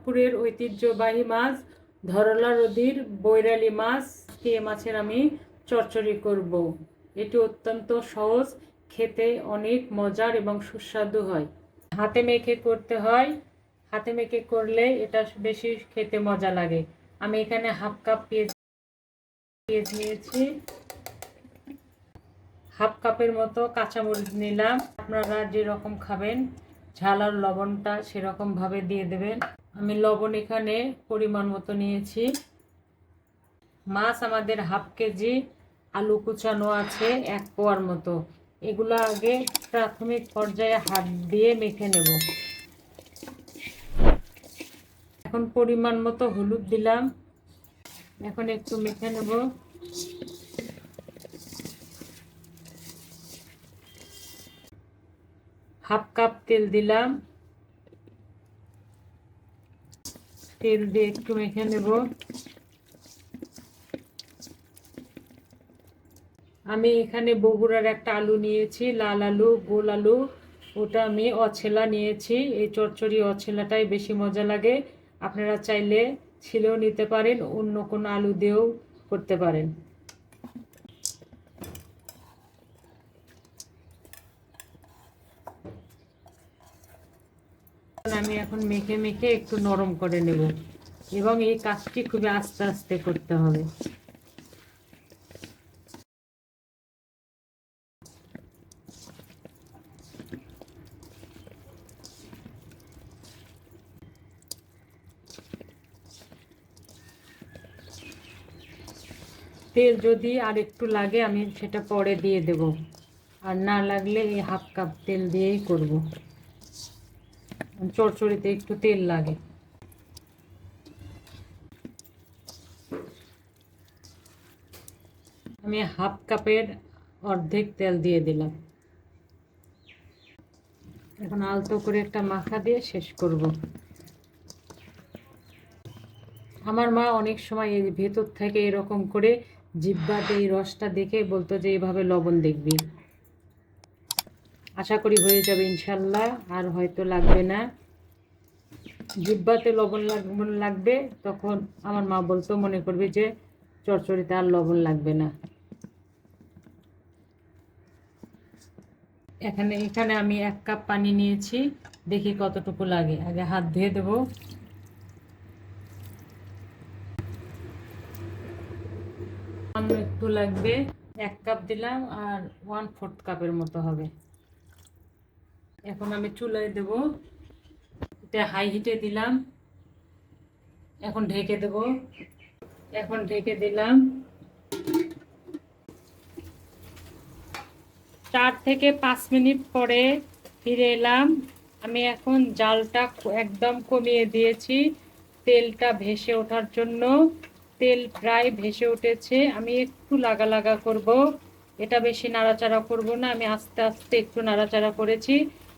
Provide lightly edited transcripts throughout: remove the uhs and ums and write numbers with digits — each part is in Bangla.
রংপুরের ঐতিহ্যবাহী মাছ ধরলা নদীর বৈরালী মাছ। এ মাছের আমি চচ্চড়ি করব। এটি অত্যন্ত সহজ, খেতে অনেক মজার এবং সুস্বাদু হয়। হাতে মেখে করতে হয়, হাতে মেখে করলে এটা বেশি খেতে মজা লাগে। আমি এখানে হাফ কাপ পেঁয়াজ নিয়েছি, হাফ কাপের মতো কাঁচামরিচ নিলাম। আপনারা যেরকম খাবেন ঝাল আর লবণটা সেরকম ভাবে দিয়ে দেবেন। আমি লবণ এখানে পরিমাণ মতো নিয়েছি। মাছ আমাদের হাফ কেজি, আলু কুচানো আছে 1 পোয়ার মতো। এগুলো আগে প্রাথমিক পর্যায়ে হাত দিয়ে মেখে নেব। এখন পরিমাণ মতো হলুদ দিলাম। এখন একটু মেখে নেব। হাফ কাপ তেল দিলাম। তেল দিয়ে একটু মেখে নেব। আমি এখানে বগুড়ার একটা আলু নিয়েছি, লাল আলু, গোল আলু। ওটা আমি অছেলা নিয়েছি। এই চচ্চড়ি অছেলাটাই বেশি মজা লাগে। আপনারা চাইলে ছিলেও নিতে পারেন, অন্য কোনো আলু দিয়েও করতে পারেন। আমি এখন মেখে মেখে একটু নরম করে নেব এবং এই কাজটি খুবই আস্তে আস্তে করতে হবে। তেল যদি আর একটু লাগে আমি সেটা পরে দিয়ে দেব, আর না লাগলে এই হাফ কাপ তেল দিয়েই করব। চচ্চড়িতে একটু তেল লাগে। আমি হাফ কাপের অর্ধেক তেল দিয়ে দিলাম। এখন আলতো করে একটা মাখা দিয়ে শেষ করব। আমার মা অনেক সময় এই ভেতর থেকে এরকম করে জিহ্বাতে এই রসটা দেখে বলতো যে এইভাবে লবণ দেখবি। আশা করি হয়ে যাবে ইনশাল্লাহ, আর হয়তো লাগবে না। জিহ্বাতে লবণ লাগবে তখন আমার মা বলতো মনে করবি যে চচ্চড়িতে আর লবণ লাগবে না। এখানে আমি 1 কাপ পানি নিয়েছি, দেখি কতটুকু লাগে। আগে হাত ধুয়ে দেবো। একটু লাগবে, 1 কাপ দিলাম আর 1/4 কাপের মতো হবে। এখন আমি চুলায় দেব। এটা হাই হিটে দিলাম। এখন ঢেকে দেব। এখন ঢেকে দিলাম। 4 থেকে 5 মিনিট পরে ফিরে এলাম। আমি এখন জালটা একদম কমিয়ে দিয়েছি তেলটা ভেসে ওঠার জন্য। তেল প্রায় ভেসে উঠেছে। আমি একটু লাগা লাগা করব, এটা বেশি নাড়াচাড়া করব না। আমি আস্তে আস্তে একটু নাড়াচাড়া করেছি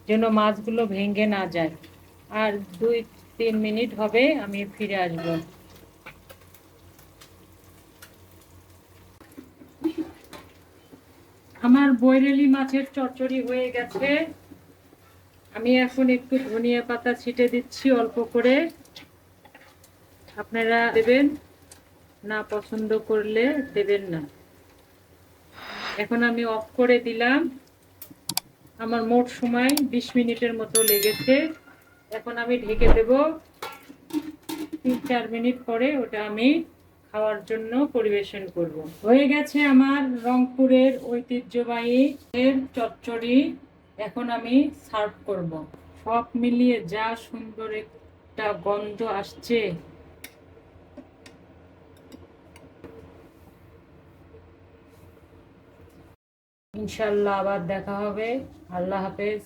যেন মাছগুলো ভেঙে না যায়। আর 2-3 মিনিট হবে, আমি ফিরে আসবো। আমার বৈরালী মাছের চচ্চড়ি হয়ে গেছে। আমি এখন একটু ধনিয়া পাতা ছিটে দিচ্ছি অল্প করে। আপনারা দেবেন, না পছন্দ করলে দেবেন না। এখন আমি অফ করে দিলাম। আমার মোট সময় 20 মিনিটের মতো লেগেছে। এখন আমি ঢেকে দেব। 3-4 মিনিট পরে ওটা আমি খাওয়ার জন্য পরিবেশন করব। হয়ে গেছে আমার রংপুরের ঐতিহ্যবাহী চচ্চড়ি। এখন আমি সার্ভ করব। সব মিলিয়ে যা সুন্দর একটা গন্ধ আসছে। ইনশাল্লাহ আবার দেখা হবে। আল্লাহ হাফেজ।